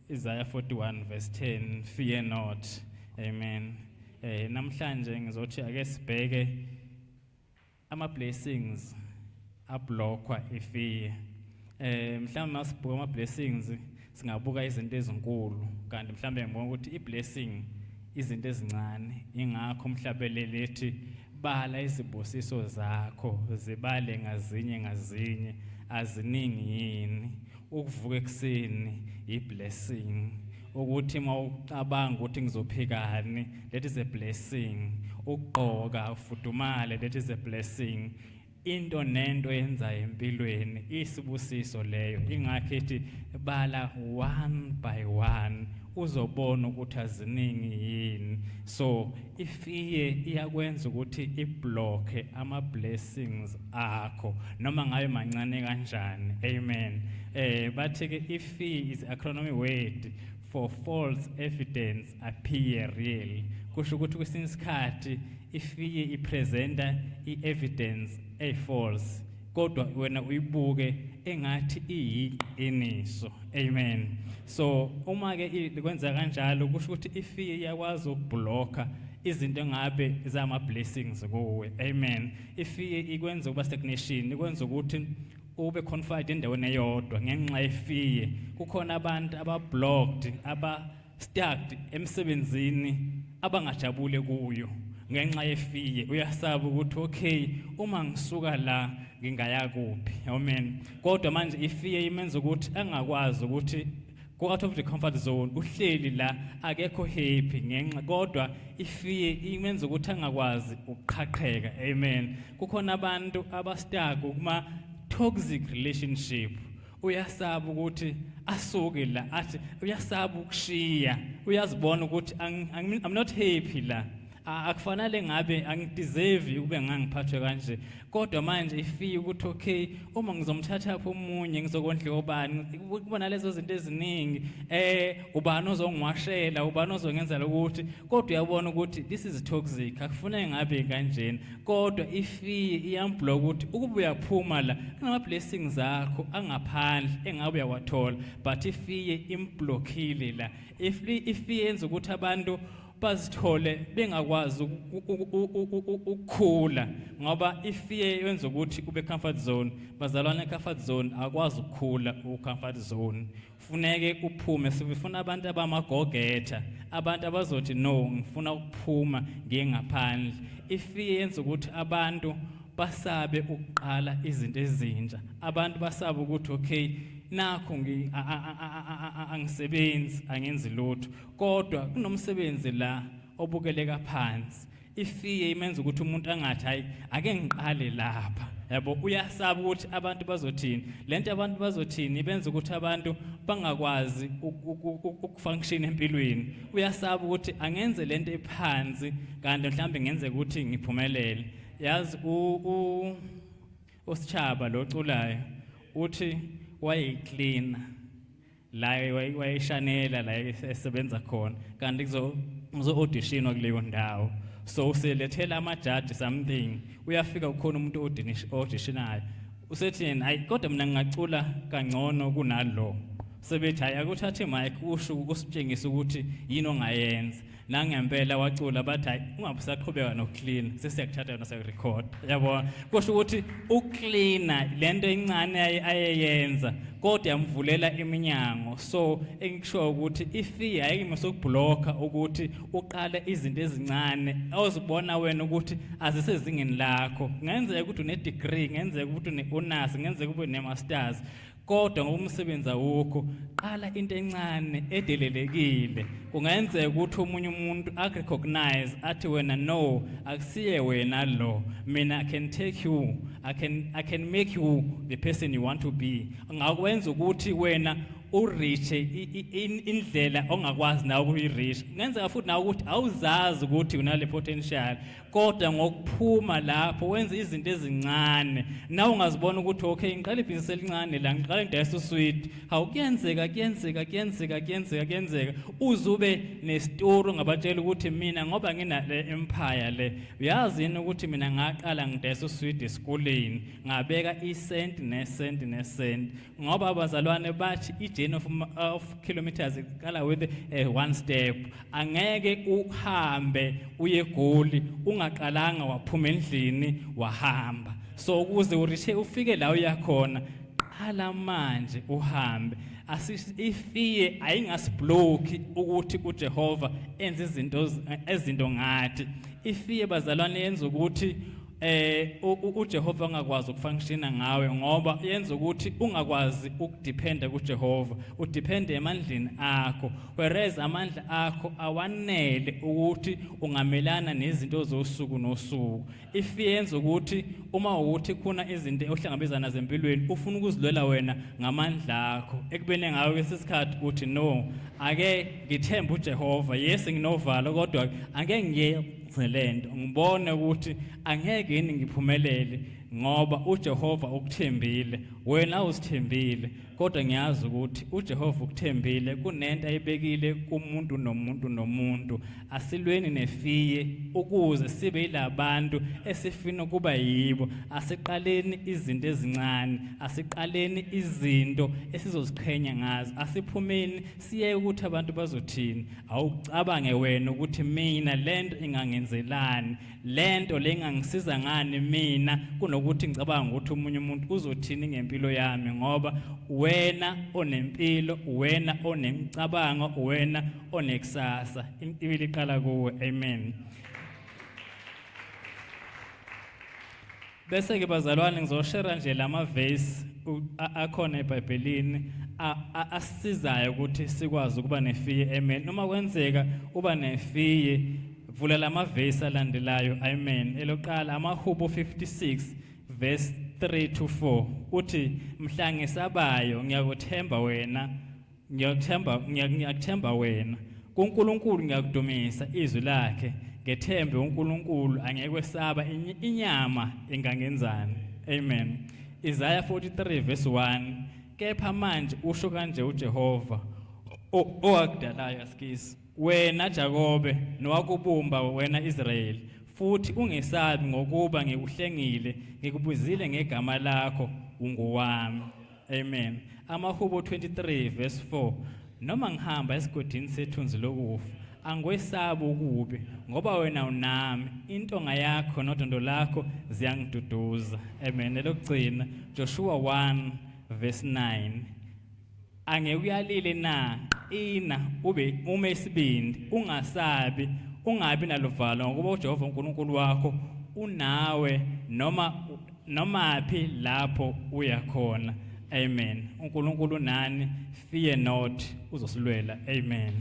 Isaiah 41 verse 10, fear not. Amen. Namhlanje ngizothi ake sibheke ama-blessings ablockwa ifear. Mhlawumbe masibhuka ama-blessings singabuka izinto ezinkulu kanti mhlawumbe ngibona ukuthi i-blessing izinto ezincane. Ingakho mhlawumbe lethi bala izibusiso zakho zibale ngazinye ngazinye aziningi yini. Ukuvuka ekseni i-blessing. Ukuthi mawucabanga ukuthi ngizophikani, that is a blessing. Ukugqoka ufudumale, that is a blessing. Into nento yenza empilweni isibusiso leyo. Ingakho ethi bala one by one uzobona ukuthi aziningi yini. So ifear iyakwenza ukuthi iblock ama blessings akho noma ngabe mancane kanjani. Amen. Bathi ke ifear is acronym word for false evidence appear real. Kusho ukuthi kwesinye isikhathi ifear ipresenta i-evidence false kodwa wena uyibuke engathi iyiqiniso. Amen. So uma ke kwenza kanjalo kusho ukuthi ifear iyakwazi ukubhlocka izinto engabe zama blessings kuwe. Amen. Ifear ikwenza uba stagnation, ikwenza ukuthi ube confident endaweni eyodwa ngenxa yefear. Kukhona abantu abablocked, stuck emsebenzini abangajabule kuyo ngenxa yefear. Uyasaba ukuthi okay, uma ngisuka la ngingaya kuphi. Amen. Kodwa manje ifear imenza ukuthi angakwazi ukuthi go out of the comfort zone, uhleli la akekho happy ngenxa, kodwa ifear imenza ukuthi angakwazi ukuqhaqheka. Amen. Kukhona abantu abastuck kuma toxic relationship. Uyasaba ukuthi asuke la, athi uyasaba ukushiya, uyazibona ukuthi I'm not happy la. Akufanele ngabe angideserve ube ngangiphathwe kanje, kodwa manje ifear ukuthi okay, uma ngizomthatha apho umunye ngizokondla obani, kubona lezo zinto eziningi, ubani ozongiwashela, ubani ozongenzela ukuthi, kodwa uyabona ukuthi this is toxic, akufanele ngabe kanjena. Kodwa ifear iyamblock ukuthi ukuba uyaphuma la kunama blessings akho angaphandle engabe uyawathola, but ifear imblockile la. Ifear yenza ukuthi abantu bazithole bengakwazi ukukhula ngoba ifear yenza ukuthi ube comfort zone. Bazalwane comfort zone akwazi ukukhula comfort zone. Funeke uphume. Sifuna abantu abamagogetha, abantu abazothi no, ngifuna ukuphuma ngiye ngaphandle. Ifear yenza ukuthi abantu basabe ukuqala izinto ezintsha. Abantu basabe ukuthi okay, nakho angisebenzi, angenzi lutho, kodwa kunomsebenzi la obukeleka phansi. Ifear imenza ukuthi umuntu angathi hayi ake ngiqale lapha. Yabo, uyasaba ukuthi abantu bazothini. Lento abantu bazothini ibenza ukuthi abantu bangakwazi ukufunction empilweni. Uyasaba ukuthi angenze lento ephansi kanti mhlambe ngenze ukuthi ngiphumelele. Yazi uSichaba lo culayo uthi wayeclean la wayeshanela la esebenza khona kanti kuzo auditionwa kuleyo ndawo. So uselethela amajaji something, uyafika ukhona umuntu auditionayo usethi yena hayi kodwa mina ngingacula kangcono kunalo. Sebethi hayi akuthathe mic usho usitshengisa ukuthi yini ongayenza. Nangempela wacula bathi hayi ungabusaqhubeka noclean, sesiyakuthatha yona siyarecord. Yabona kusho ukuthi ucleana lento encane ayeyenza kodwa yamvulela iminyango. So engisho ukuthi ifear ayimsokubhlocka ukuthi uqale izinto ezincane awuzibona wena ukuthi azisezingeni lakho. Ngenzeka ukuthi une degree, ngenzeka ukuthi une honors, ngenzeka ukuthi une masters, kodwa ngomsebenzi awukho qala into encane edelelekile. Kungenzeka ukuthi umunye umuntu akurecognize athi wena no, akusiye wena lo, mina I can take you, I can make you the person you want to be. Ngakwenza ukuthi wena uriche indlela ongakwazi nawe ukuyireach. Ngenzeka futhi nawe ukuthi awuzazi ukuthi unale potential, kodwa ngokuphuma lapho wenza izinto ezincane nawe ungazibona ukuthi okay ngiqala ibhizinisi elincane la, ngiqala ngidayisa usweet. Hawu kuyenzeka uzube nestory ongabatshela ukuthi mina ngoba nginale empire le, uyazi yini ukuthi mina ngaqala ngidayisa usweet esikoleni, ngabeka isent nesent ngoba abazalwane bathi i-journey of kilometers iqala with one step. Angeke uhambe uye egoli ungaqalanga waphuma endlini wahamba. So ukuze urishe ufike la uyakhona, qala manje uhambe. Ifiye ayingasibloki ukuthi uJehova enze izinto ngathi. Ifiye bazalwane yenza ukuthi uJehova angakwazi ukufunctiona ngawe, ngoba yenza ukuthi ungakwazi ukudependa kuJehova, udepende emandleni akho, whereas amandla akho awanele ukuthi ungamelana nezinto zosuku nosuku. Ifiye yenza ukuthi uma ukuthi khona izinto ohlangabezana zempilweni ufuna ukuzilwela wena ngamandla akho, ekubene ngawe kwesikhathi uthi no, ake ngithemba uJehova, yes nginovalo kodwa ake ngiyenzelento ngibone ukuthi angeke yini ngiphumelele ngoba uJehova ukuthembile, wena usithembile. Kodwa ngiyazi ukuthi uJehova ukuthembile kunento ayibekile kumuntu nomuntu. Asilweni nefiye ukuze sibe yilabantu esifina kuba yibo. Asiqaleni izinto ezincane, asiqaleni izinto esizoziqhenya ngazo, asiphumeni siye ukuthi abantu bazothini. Awucabange wena ukuthi mina lento ingangenzelani, lento lengangisiza ngani mina, kunokuthi ngicabanga ukuthi umunye umuntu uzothini ngempilo yami, ngoba wena onempilo, wena onemicabango, wena onekusasa. Impilo iqala kuwe. Amen. Bese ke bazalwane ngizoshare nje lama verse akhona eBhayibhelini asisizayo ukuthi sikwazi ukuba nefiye. Amen. Noma kwenzeka uba nefiye, vula lama verse alandelayo. Amen. Eloqala amaHubo 56 verse 3-4 uthi mhla ngisabayo ngiyakuthemba wena, ngiyakuthemba wena, kuNkulunkulu ngiyakudumisa izwi lakhe, ngethembe uNkulunkulu angeke kwesaba inyama engangenzani. Amen. Isaiah 43 verse 1 kepha manje usho kanje uJehova owakudalayo asikisi, wena Jakobe nowakubumba wena Israyeli, futhi ungesabi ngokuba ngikuhlengile, ngikubuzile ngegama lakho, ungowami. Amen. AmaHubo 23 verse 4 noma ngihamba esigodini sethunzi lokufa angikwesabi ukubi, ngoba wena unami, intonga yakho nodondo lakho ziyangiduduza. Amen. Elokugcina Joshua 1 verse 9 angeke uyalile na ina ume isibindi, ungasabi, ungabi nalovalo, ngoba uJehova uNkulunkulu wakho unawe noma phi lapho uyakhona. Amen. uNkulunkulu nani, fear not, uzosilwela. Amen.